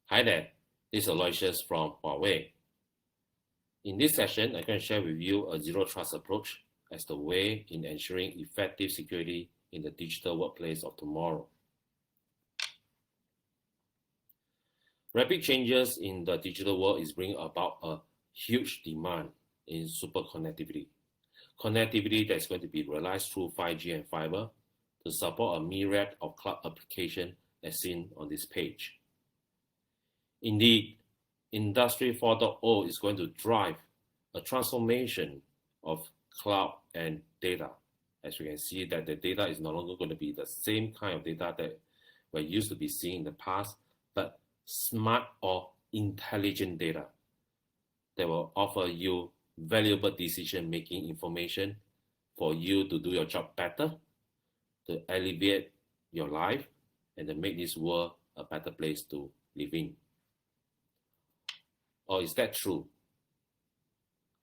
Hi there, this is Aloysius from Huawei. In this session, I'm going to share with you a zero trust approach as the way in ensuring effective security in the digital workplace of tomorrow. Rapid changes in the digital world is bringing about a huge demand in super connectivity. Connectivity that's going to be realized through 5G and fiber to support a myriad of cloud applications as seen on this page. Indeed, Industry 4.0 is going to drive a transformation of cloud and data. As you can see that the data is no longer going to be the same kind of data that we're used to be seeing in the past, but smart or intelligent data that will offer you valuable decision-making information for you to do your job better, to alleviate your life, and to make this world a better place to live in. Or is that true?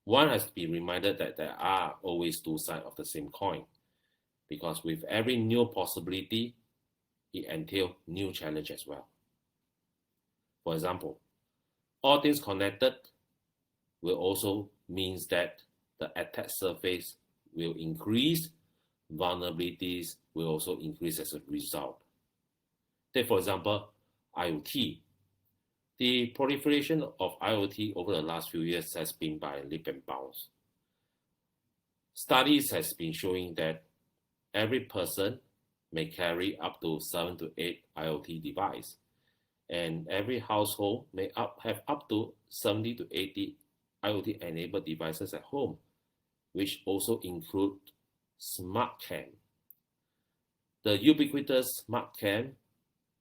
One has to be reminded that there are always two sides of the same coin, because with every new possibility, it entails new challenge as well. For example, all things connected will also means that the attack surface will increase, vulnerabilities will also increase as a result. Take for example, IoT. The proliferation of IoT over the last few years has been by leap and bounds. Studies has been showing that every person may carry up to 7 to 8 IoT devices, and every household may have up to 70 to 80 IoT-enabled devices at home, which also include smart cam. The ubiquitous smart cam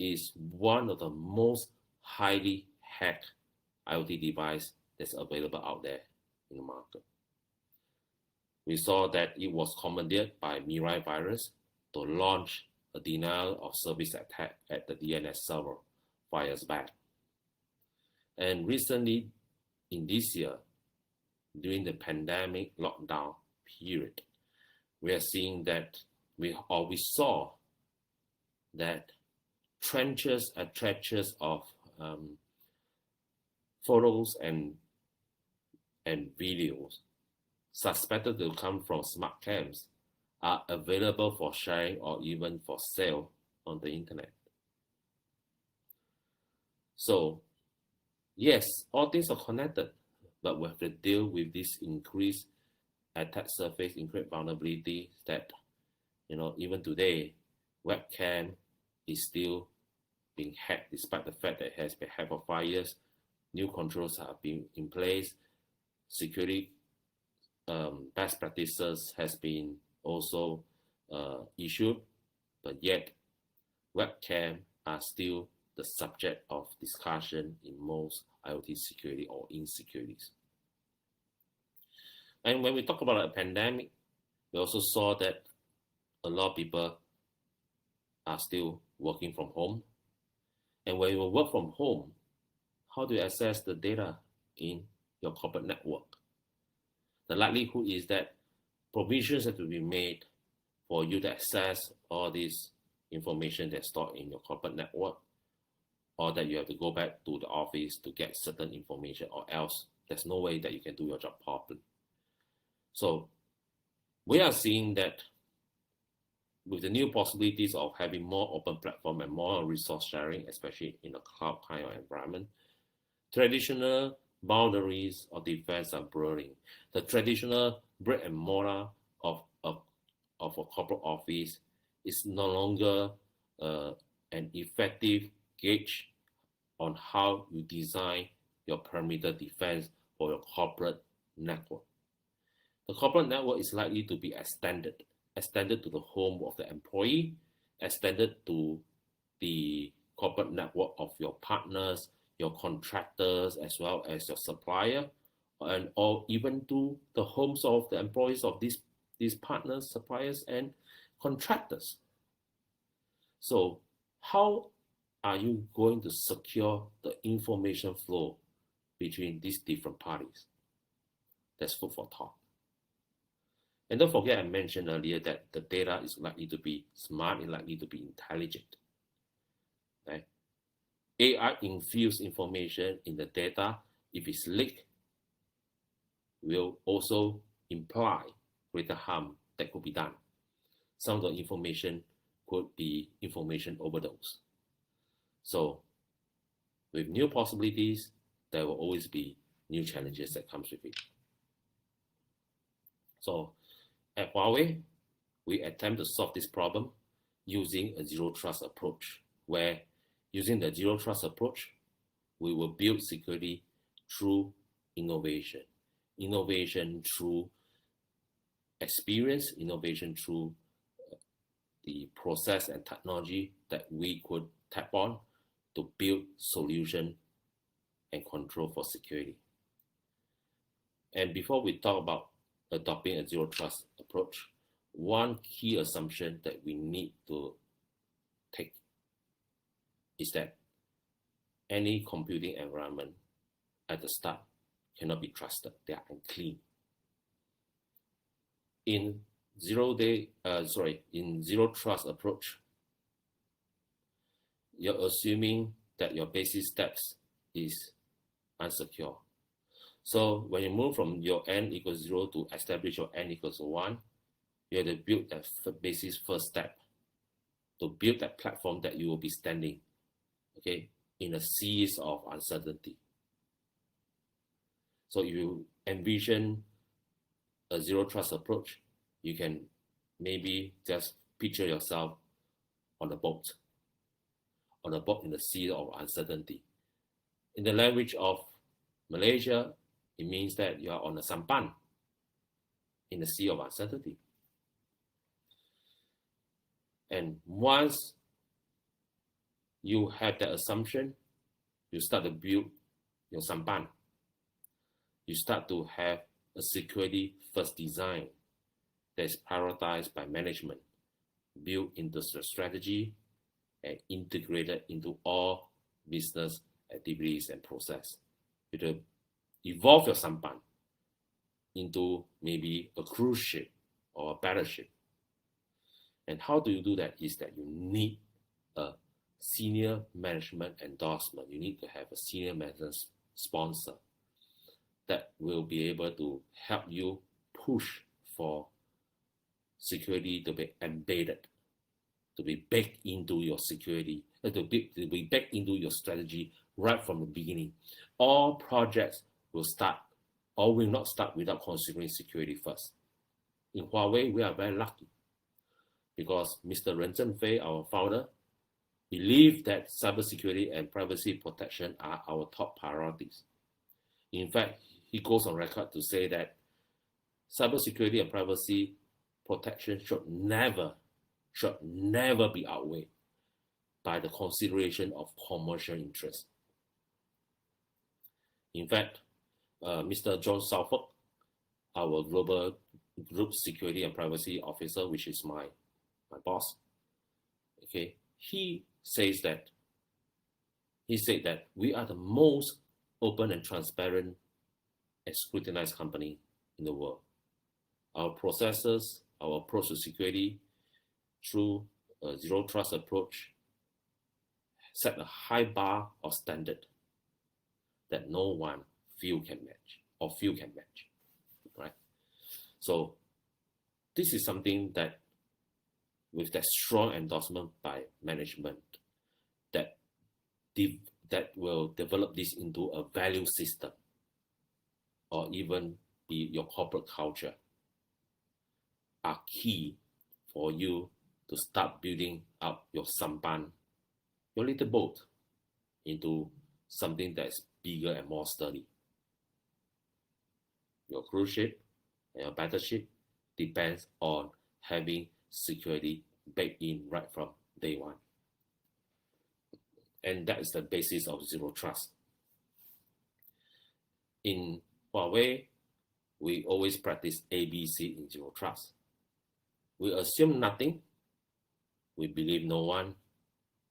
is one of the most highly hacked IoT device that's available out there in the market. We saw that it was commandeered by Mirai virus to launch a denial of service attack at the DNS server 5 years back. And recently, in this year, during the pandemic lockdown period, we are seeing that we saw that trenches and trenches of photos and videos suspected to come from smart cams are available for sharing or even for sale on the internet. So, yes, all things are connected, but we have to deal with this increased attack surface, increased vulnerability that, even today, webcam is still being hacked despite the fact that it has been hacked for 5 years. New controls have been in place. Security best practices has been also issued, but yet webcam are still the subject of discussion in most IoT security or insecurities. And when we talk about a pandemic, we also saw that a lot of people are still working from home. And when you work from home, how do you access the data in your corporate network? The likelihood is that provisions have to be made for you to access all this information that's stored in your corporate network, or that you have to go back to the office to get certain information, or else there's no way that you can do your job properly. So we are seeing that with the new possibilities of having more open platform and more resource sharing, especially in a cloud kind of environment, traditional boundaries of defense are blurring. The traditional brick and mortar of a corporate office is no longer an effective gauge on how you design your perimeter defense for your corporate network. The corporate network is likely to be extended to the home of the employee, extended to the corporate network of your partners, your contractors, as well as your supplier, or even to the homes of the employees of these partners, suppliers, and contractors. So how are you going to secure the information flow between these different parties? That's food for thought. And don't forget, I mentioned earlier that the data is likely to be smart, it's likely to be intelligent. Right? AI-infused information in the data, if it's leaked, will also imply greater harm that could be done. Some of the information could be information overdose. So with new possibilities, there will always be new challenges that comes with it. So at Huawei, we attempt to solve this problem using a zero trust approach, where using the zero trust approach, we will build security through innovation. Innovation through experience, innovation through the process and technology that we could tap on to build solution and control for security. And before we talk about adopting a zero trust approach, one key assumption that we need to take is that any computing environment at the start cannot be trusted. They are unclean. In zero trust approach, you're assuming that your basic steps is unsecure. So when you move from your n equals 0 to establish your n equals 1, you have to build that basis first step to build that platform that you will be standing, okay, in a seas of uncertainty. So if you envision a zero trust approach, you can maybe just picture yourself on a boat in the sea of uncertainty. In the language of Malaysia, it means that you are on a sampan in the sea of uncertainty. And once you have that assumption, you start to build your sampan. You start to have a security first design that is prioritized by management, built into the strategy, and integrated into all business activities and process. You will evolve your sampan into maybe a cruise ship or a battleship. And how do you do that is that you need a senior management endorsement. You need to have a senior management sponsor that will be able to help you push for security to be embedded, to be baked into your security, to be baked into your strategy right from the beginning. All projects will start or will not start without considering security first. In Huawei, we are very lucky because Mr. Ren Zhengfei, our founder, believed that cybersecurity and privacy protection are our top priorities. In fact, he goes on record to say that cybersecurity and privacy protection should never be outweighed by the consideration of commercial interest. In fact, Mr. John Southwark, our global group security and privacy officer, which is my boss, okay, he said that we are the most open and transparent and scrutinized company in the world. Our processes, our approach to security through a zero trust approach set a high bar of standard that no one few can match, right? So this is something that with that strong endorsement by management that will develop this into a value system or even be your corporate culture are key for you to start building up your sampan, your little boat, into something that's bigger and more sturdy. Your cruise ship and your battleship depends on having security baked in right from day one. And that is the basis of zero trust. In Huawei, we always practice ABC in zero trust. We assume nothing, we believe no one,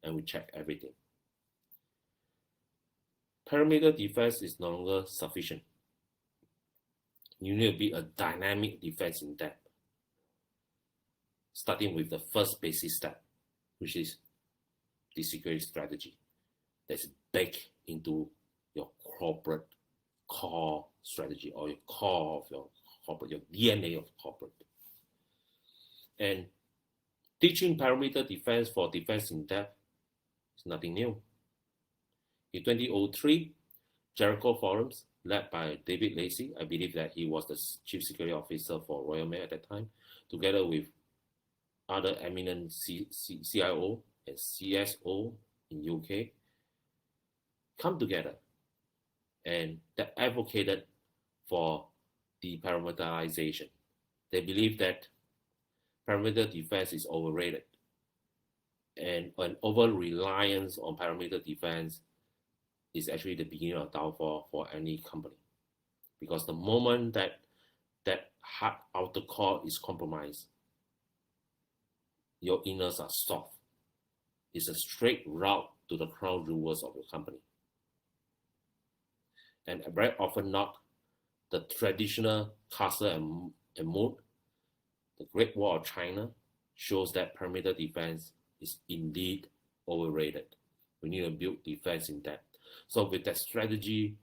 and we check everything. Perimeter defense is no longer sufficient. You need to be a dynamic defense in depth, starting with the first basic step, which is the security strategy. That's baked into your corporate core strategy or your core of your corporate, your DNA of corporate. And teaching perimeter defense for defense in depth is nothing new. In 2003, Jericho Forums, led by David Lacy, I believe that he was the chief security officer for Royal Mail at that time, together with other eminent CIO and CSO in UK, come together and that advocated for deperimeterization. They believe that perimeter defense is overrated, and an over-reliance on perimeter defense is actually the beginning of downfall for any company. Because the moment that hard outer core is compromised, your inners are soft. It's a straight route to the crown jewels of your company. And very often not, the traditional castle and moat, the Great Wall of China, shows that perimeter defense is indeed overrated. We need to build defense in depth. So with that strategy,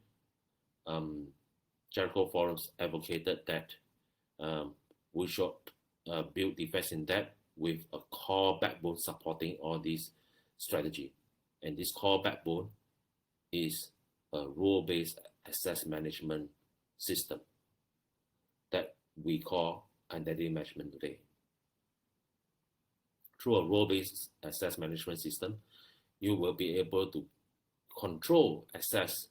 Jericho Forums advocated that we should build defense in depth with a core backbone supporting all these strategy. And this core backbone is a role-based access management system that we call identity management today. Through a role-based access management system, you will be able to control access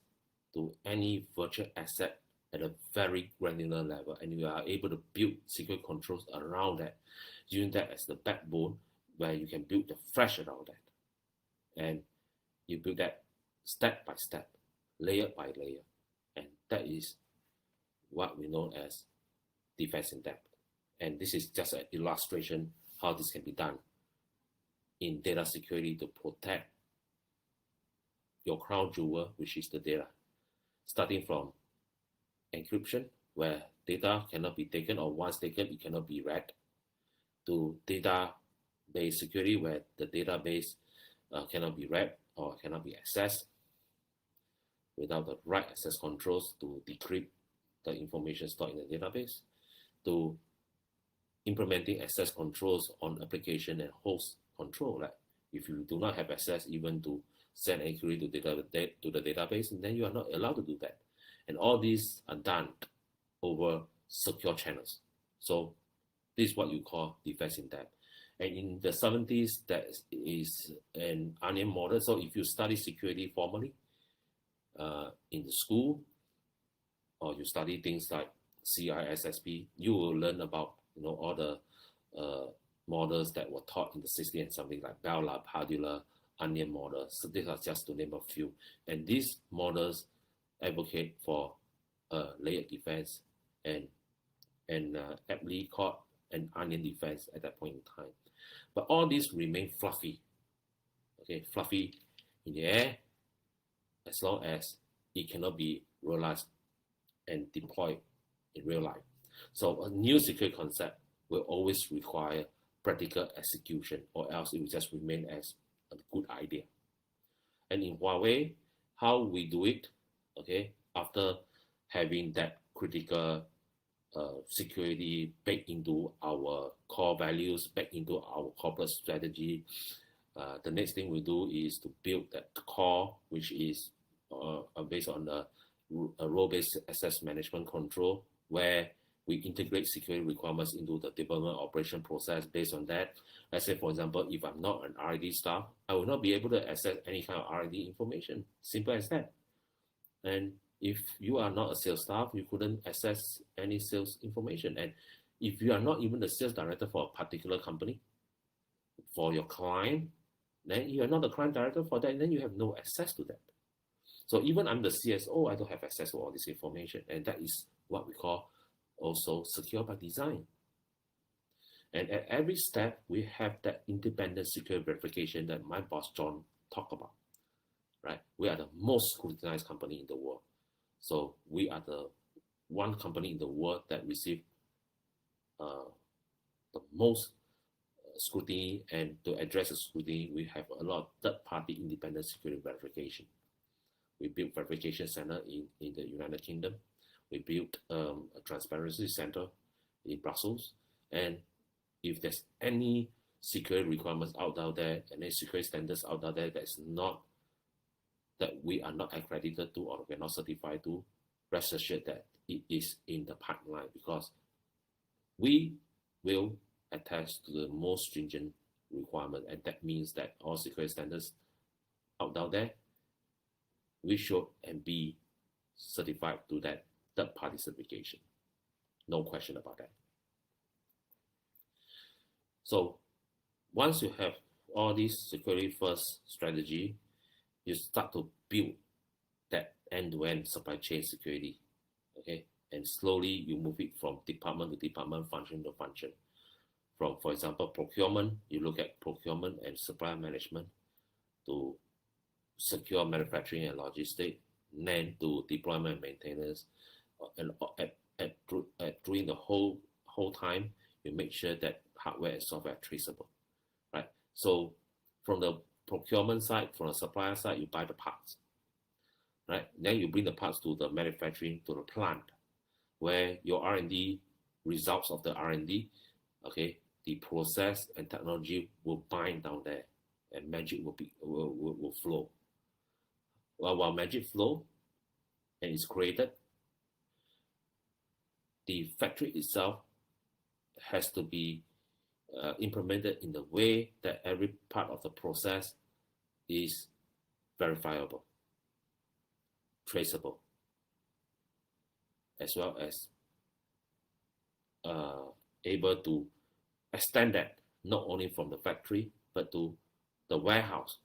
to any virtual asset at a very granular level, and you are able to build secret controls around that, using that as the backbone where you can build the flash around that. And you build that step by step, layer by layer. And that is what we know as defense in depth. And this is just an illustration how this can be done in data security to protect your crown jewel, which is the data. Starting from encryption, where data cannot be taken, or once taken, it cannot be read, to database security, where the database cannot be read or cannot be accessed without the right access controls to decrypt the information stored in the database, to implementing access controls on application and host control. Like if you do not have access even to send a query to the database, and then you are not allowed to do that. And all these are done over secure channels. So this is what you call defense in depth. And in the 70s, that is an onion model. So if you study security formally in the school, or you study things like CISSP, you will learn about all the models that were taught in the 60s and something like Bell LaPadula, onion models. So these are just to name a few. And these models advocate for layered defense and aptly called an onion defense at that point in time. But all these remain fluffy. Okay, fluffy in the air as long as it cannot be realized and deployed in real life. So a new security concept will always require practical execution, or else it will just remain as a good idea. And in Huawei, how we do it, okay, after having that critical security baked into our core values, baked into our corporate strategy, the next thing we do is to build that core, which is based on a role-based access management control, where we integrate security requirements into the development operation process. Based on that, let's say, for example, if I'm not an R&D staff, I will not be able to access any kind of R&D information. Simple as that. And if you are not a sales staff, you couldn't access any sales information. And if you are not even the sales director for a particular company, for your client, then you are not the client director for that, and then you have no access to that. So even I'm the CSO, I don't have access to all this information. And that is what we call also secure by design. And at every step, we have that independent security verification that my boss John talked about, right? We are the most scrutinized company in the world. So we are the one company in the world that receive the most scrutiny, and to address the scrutiny, we have a lot of third-party independent security verification. We built verification center in the United Kingdom. We built a transparency center in Brussels. And if there's any security requirements out there, any security standards out there that we are not accredited to or we're not certified to, rest assured that it is in the pipeline, because we will attach to the most stringent requirement, and that means that all security standards out there, we should and be certified to that third-party certification. No question about that. So once you have all this security first strategy, you start to build that end-to-end supply chain security, okay? And slowly you move it from department to department, function to function. From, for example, procurement, you look at procurement and supply management to secure manufacturing and logistics, then to deployment and maintenance, and during the whole time, you make sure that hardware and software are traceable, right? So from the procurement side, from the supplier side, you buy the parts, right? Then you bring the parts to the manufacturing, to the plant, where your R&D, results of the R&D, okay, the process and technology will bind down there, and magic will flow. While magic flow and is created, the factory itself has to be implemented in the way that every part of the process is verifiable, traceable, as well as able to extend that not only from the factory but to the warehouse.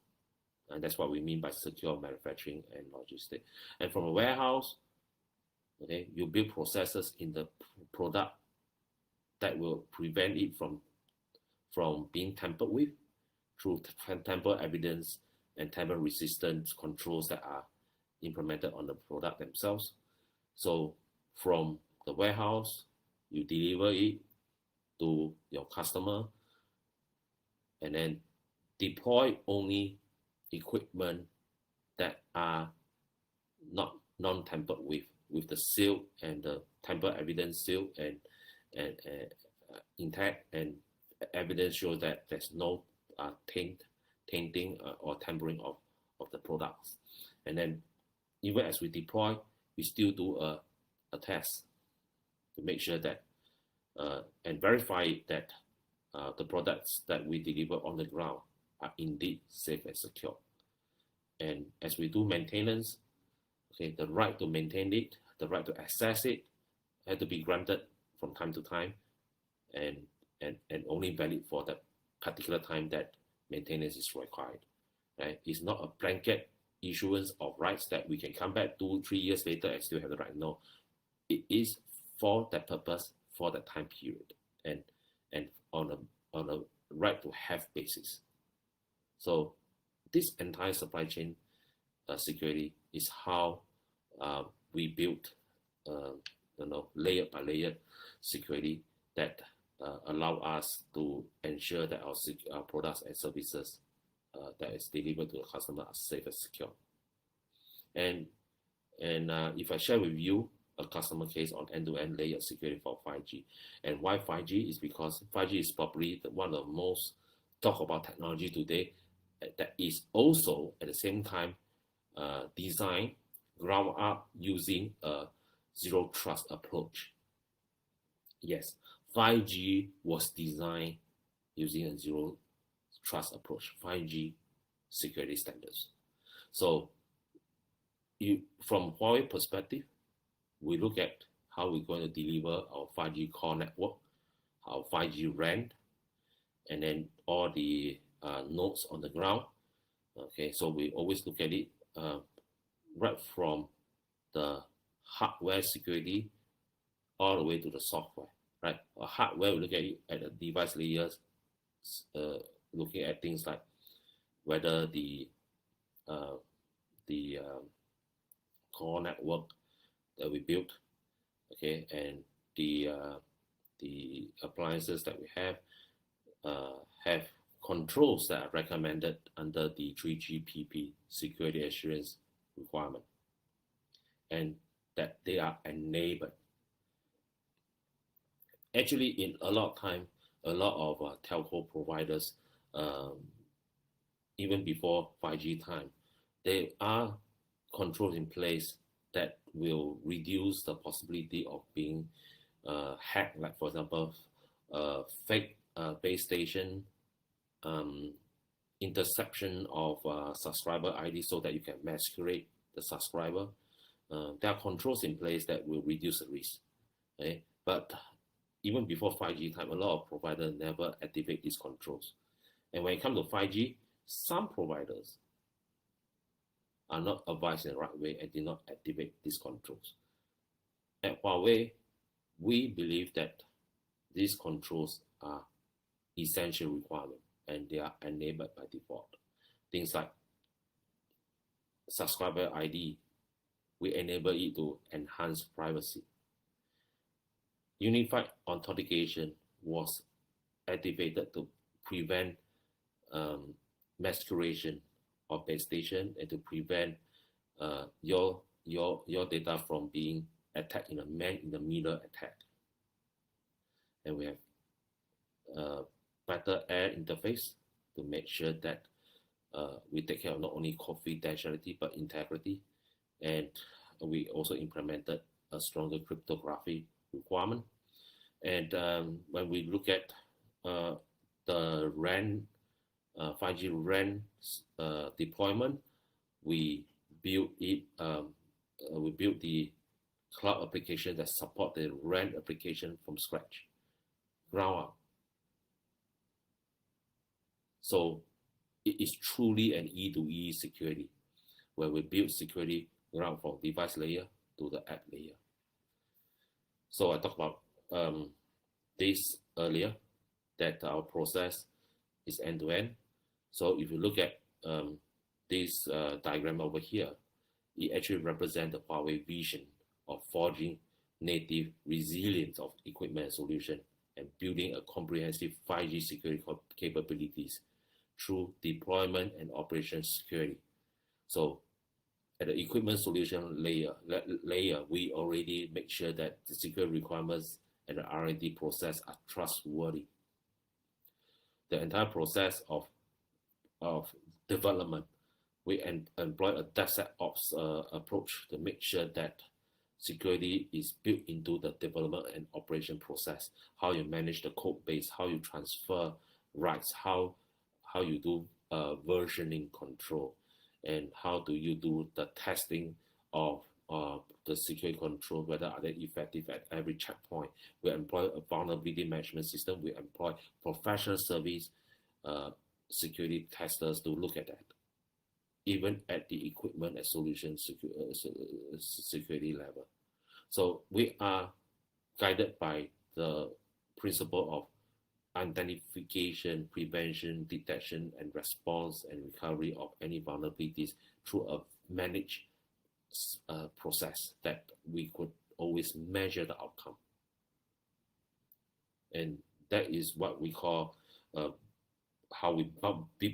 And that's what we mean by secure manufacturing and logistics. And from a warehouse, okay, you build processes in the product that will prevent it from being tampered with through tamper evidence and tamper resistance controls that are implemented on the product themselves. So from the warehouse, you deliver it to your customer, and then deploy only equipment that are not non-tampered with the seal and the tamper evidence seal and intact, and evidence shows that there's no tainting or tampering of the products. And then even as we deploy, we still do a test to make sure that and verify that the products that we deliver on the ground are indeed safe and secure. And as we do maintenance, okay, the right to maintain it, the right to access it, had to be granted from time to time, and only valid for that particular time that maintenance is required. Right? It's not a blanket issuance of rights that we can come back 2-3 years later and still have the right. No, it is for that purpose, for that time period, and on a right to have basis. So this entire supply chain security is how we built, layer by layer security that allow us to ensure that our products and services that is delivered to the customer are safe and secure. And if I share with you a customer case on end-to-end layer security for 5G, and why 5G is because 5G is probably one of the most talked about technology today that is also at the same time designed ground up using a zero trust approach. Yes, 5G was designed using a zero trust approach, 5G security standards. So from Huawei perspective, we look at how we're going to deliver our 5G core network, our 5G RAN, and then all the nodes on the ground. Okay, so we always look at it right from the hardware security all the way to the software, right? Hardware, we look at it at the device layers, looking at things like whether the core network that we built, okay, and the appliances that we have controls that are recommended under the 3GPP security assurance requirement, and that they are enabled. Actually, in a lot of time, a lot of telco providers, um, even before 5G time, there are controls in place that will reduce the possibility of being hacked. Like for example, fake base station, um, interception of subscriber ID so that you can masquerade the subscriber. There are controls in place that will reduce the risk. Okay? But even before 5G time, a lot of providers never activate these controls. And when it comes to 5G, some providers are not advised in the right way and did not activate these controls. At Huawei, we believe that these controls are essential requirement and they are enabled by default. Things like subscriber ID, we enable it to enhance privacy. Unified authentication was activated to prevent masquerading of base station and to prevent your data from being attacked in a man-in-the-middle attack. And we have better air interface to make sure that we take care of not only confidentiality but integrity. And we also implemented a stronger cryptography requirement. And when we look at the RAN, 5G RAN deployment, we built it. We built the cloud application that support the RAN application from scratch, ground up. So it is truly an E2E security, where we build security ground from device layer to the app layer. So I talked about this earlier, that our process is end-to-end. So if you look at this diagram over here, it actually represents the Huawei vision of forging native resilience of equipment and solution and building a comprehensive 5G security capabilities through deployment and operation security. So at the equipment solution layer, we already make sure that the security requirements and the R&D process are trustworthy. The entire process of development, we employ a DevSecOps approach to make sure that security is built into the development and operation process. How you manage the code base, how you transfer rights, how you do versioning control, and how do you do the testing of the security control, whether are they effective at every checkpoint. We employ a vulnerability management system. We employ professional service security testers to look at that, even at the equipment and solution security level. So we are guided by the principle of identification, prevention, detection, and response and recovery of any vulnerabilities through a managed process that we could always measure the outcome. And that is what we call how we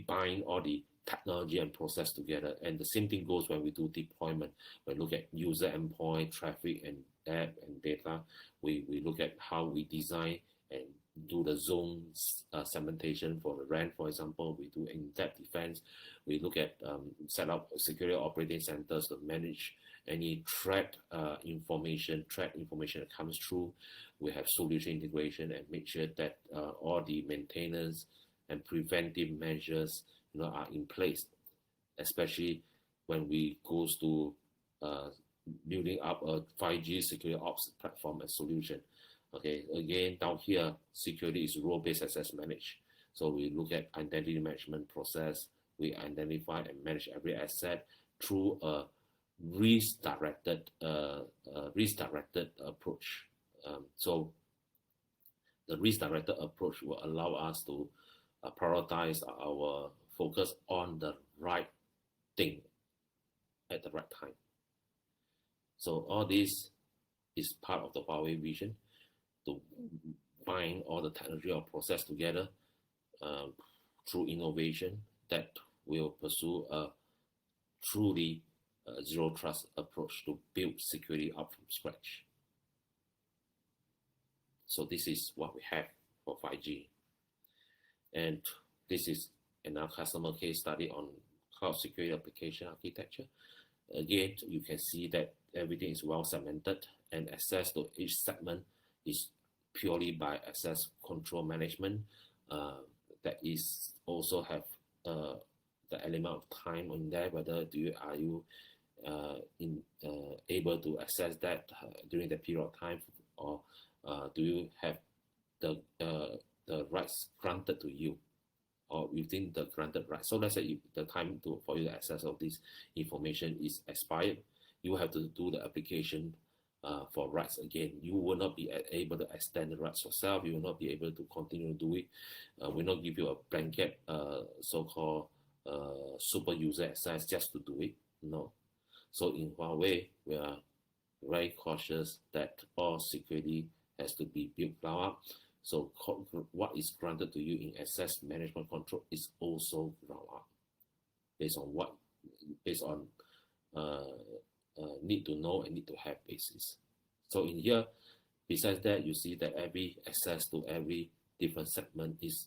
bind all the technology and process together. And the same thing goes when we do deployment. We look at user endpoint, traffic, and app and data. We look at how we design and do the zone segmentation for the RAN, for example. We do in-depth defense. We look at set up security operating centers to manage any threat information that comes through. We have solution integration and make sure that all the maintenance and preventive measures are in place, especially when we goes to building up a 5G security ops platform and solution. Okay, again, down here, security is role-based access managed. So we look at identity management process. We identify and manage every asset through a risk-directed approach. So the risk-directed approach will allow us to prioritize our focus on the right thing at the right time. So all this is part of the Huawei vision, to bind all the technology or process together through innovation that will pursue a truly zero trust approach to build security up from scratch. So this is what we have for 5G. And this is another customer case study on cloud security application architecture. Again, you can see that everything is well segmented, and access to each segment is purely by access control management. That is also have the element of time on there, whether are you able to access that during the period of time, or do you have the rights granted to you or within the granted rights. So let's say if the time for you to access of this information is expired, you have to do the application for rights again. You will not be able to extend the rights yourself. You will not be able to continue to do it. Will not give you a blanket so-called super user access just to do it. No. So in Huawei, we are very cautious that all security has to be built ground up. So what is granted to you in access management control is also ground up based on need to know and need to have basis. So in here, besides that, you see that every access to every different segment is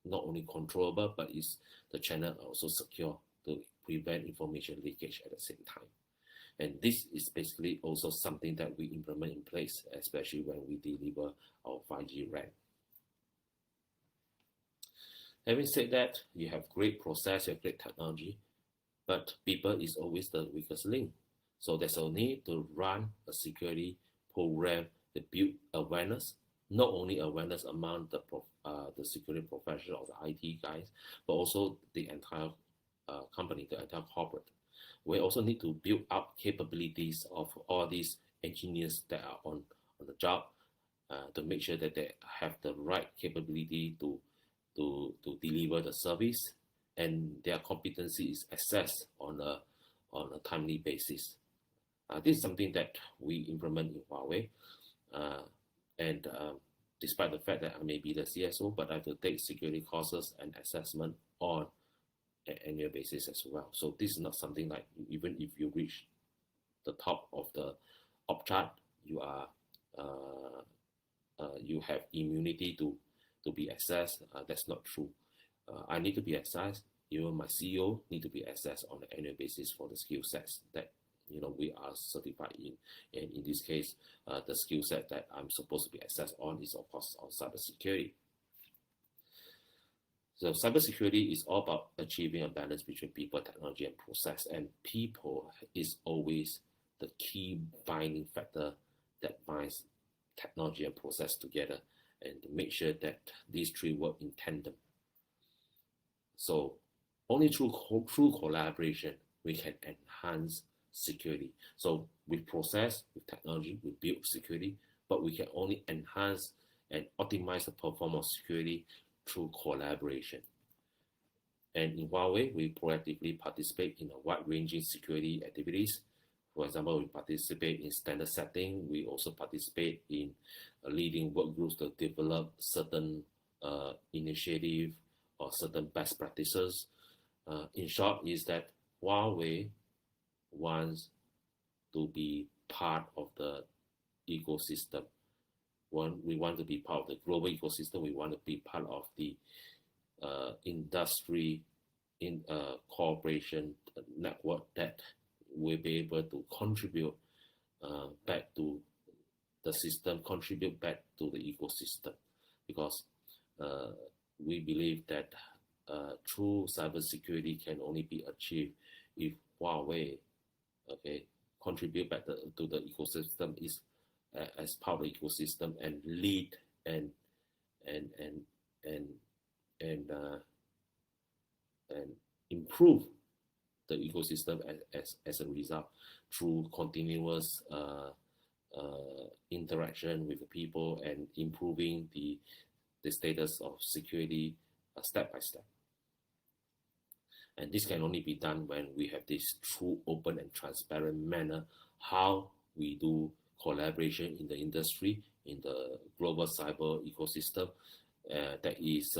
not only controllable, but is the channel also secure to prevent information leakage at the same time. And this is basically also something that we implement in place, especially when we deliver our 5G RAN. Having said that, you have great process, you have great technology, but people is always the weakest link. So there's a need to run a security program to build awareness, not only awareness among the security professionals, the IT guys, but also the entire company, the entire corporate. We also need to build up capabilities of all these engineers that are on the job to make sure that they have the right capability to deliver the service, and their competency is assessed on a timely basis. This is something that we implement in Huawei, and despite the fact that I may be the CSO, but I have to take security courses and assessment on an annual basis as well. So this is not something like even if you reach the top of the op chart, you are you have immunity to be assessed. That's not true. I need to be assessed. Even my CEO need to be assessed on an annual basis for the skill sets that we are certified in. And in this case, the skill set that I'm supposed to be assessed on is of course on cybersecurity. So cybersecurity is all about achieving a balance between people, technology, and process. And people is always the key binding factor that binds technology and process together, and to make sure that these three work in tandem. So only through collaboration we can enhance security. So with process, with technology, we build security, but we can only enhance and optimize the performance of security through collaboration. And in Huawei, we proactively participate in a wide-ranging security activities. For example, we participate in standard setting. We also participate in leading work groups to develop certain initiative or certain best practices. In short, is that Huawei wants to be part of the ecosystem. We want to be part of the global ecosystem. We want to be part of the industry cooperation network that will be able to contribute back to the system, contribute back to the ecosystem, because we believe that true cybersecurity can only be achieved if Huawei contribute back to the ecosystem, is as part of the ecosystem, and lead and improve the ecosystem as a result through continuous interaction with the people and improving the status of security step by step. And this can only be done when we have this true, open, and transparent manner how we do collaboration in the industry, in the global cyber ecosystem, that is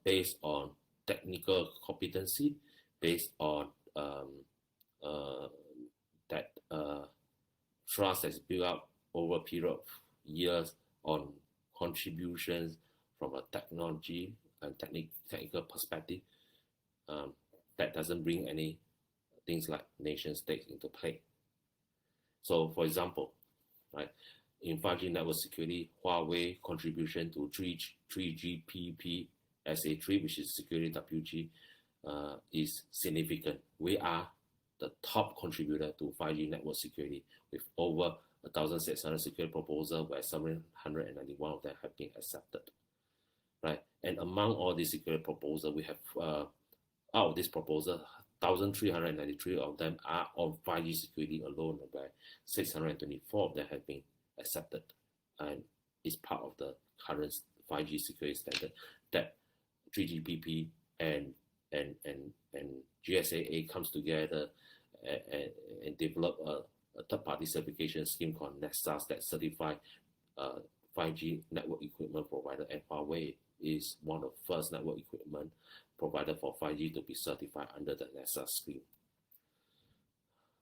based on technical competency, based on that trust has built up over a period of years on contributions from a technology and technical perspective. That doesn't bring any things like nation states into play. So, for example, right, in 5G network security, Huawei contribution to 3GPP SA3, which is security WG, is significant. We are the top contributor to 5G network security with over 1,600 security proposals, where 791 of them have been accepted. Right, and among all these security proposals, we have out of this proposal, 1,393 of them are on 5G security alone, where 624 of them have been accepted, and is part of the current 5G security standard that 3GPP and GSAA comes together and develop a third-party certification scheme called NEXAS that certify 5G network equipment provider, and Huawei is one of the first network equipment provider for 5G to be certified under the NEXAS scheme.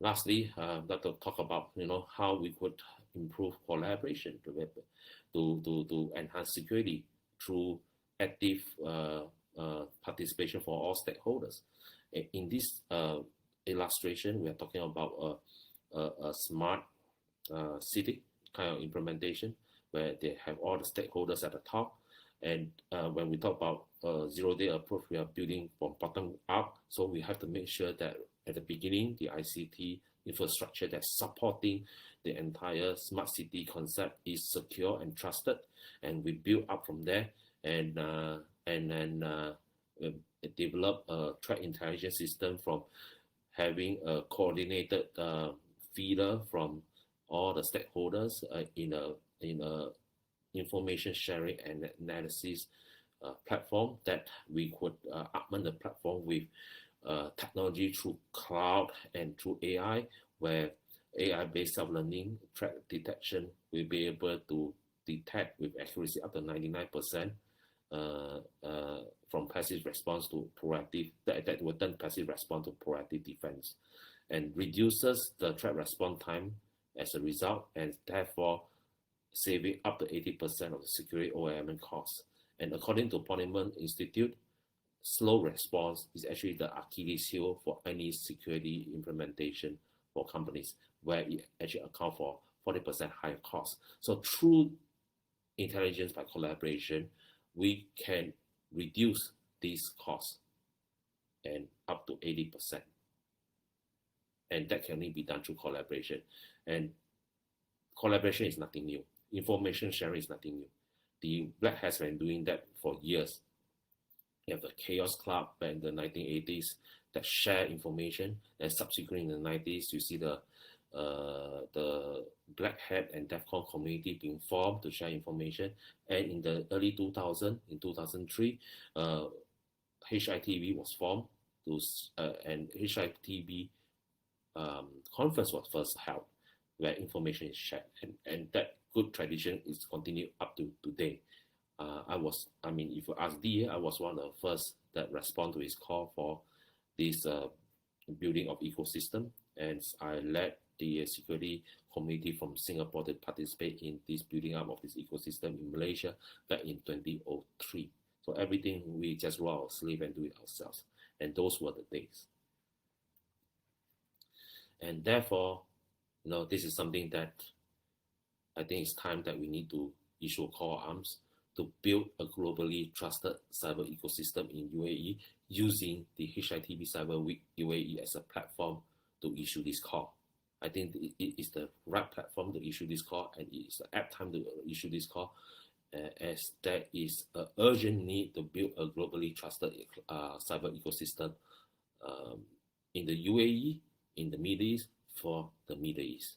Lastly, I'd like to talk about how we could improve collaboration to enhance security through active participation for all stakeholders. In this illustration, we are talking about a smart city kind of implementation where they have all the stakeholders at the top. And when we talk about zero-day approach, we are building from bottom up. So we have to make sure that at the beginning, the ICT infrastructure that's supporting the entire smart city concept is secure and trusted. And we build up from there, and then develop a threat intelligence system from having a coordinated feeder from all the stakeholders in a information sharing and analysis platform, that we could augment the platform with technology through cloud and through AI, where AI-based self-learning threat detection will be able to detect with accuracy up to 99% from passive response to proactive, that will turn passive response to proactive defense, and reduces the threat response time as a result, and therefore saving up to 80% of the security OEM costs. And according to Ponemon Institute, slow response is actually the Achilles heel for any security implementation for companies, where it actually accounts for 40% higher costs. So through intelligence by collaboration, we can reduce these costs and up to 80%. And that can only be done through collaboration. And collaboration is nothing new. Information sharing is nothing new. The Black Hats have been doing that for years. You have the Chaos Club back in the 1980s that share information, and subsequently in the 90s, you see the Black Hat and DEFCON community being formed to share information. And in the early 2000s, in 2003, HITV was formed, and HITV conference was first held, where information is shared, and that good tradition is continued up to today. If you ask D, I was one of the first that respond to his call for this building of ecosystem, and I led the security community from Singapore to participate in this building up of this ecosystem in Malaysia back in 2003. So everything we just roll our sleeve and do it ourselves, and those were the days. And therefore, this is something that I think it's time that we need to issue a call to arms to build a globally trusted cyber ecosystem in UAE, using the HITV CyberWeek UAE as a platform to issue this call. I think it is the right platform to issue this call, and it is the apt time to issue this call, as there is an urgent need to build a globally trusted cyber ecosystem in the UAE, in the Middle East, for the Middle East.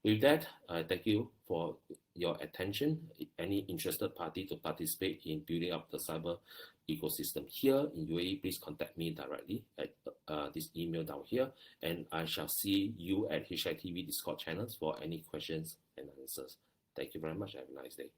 With that, I thank you for your attention. Any interested party to participate in building up the cyber ecosystem here in UAE, please contact me directly at this email down here, and I shall see you at HITV Discord channels for any questions and answers. Thank you very much. Have a nice day.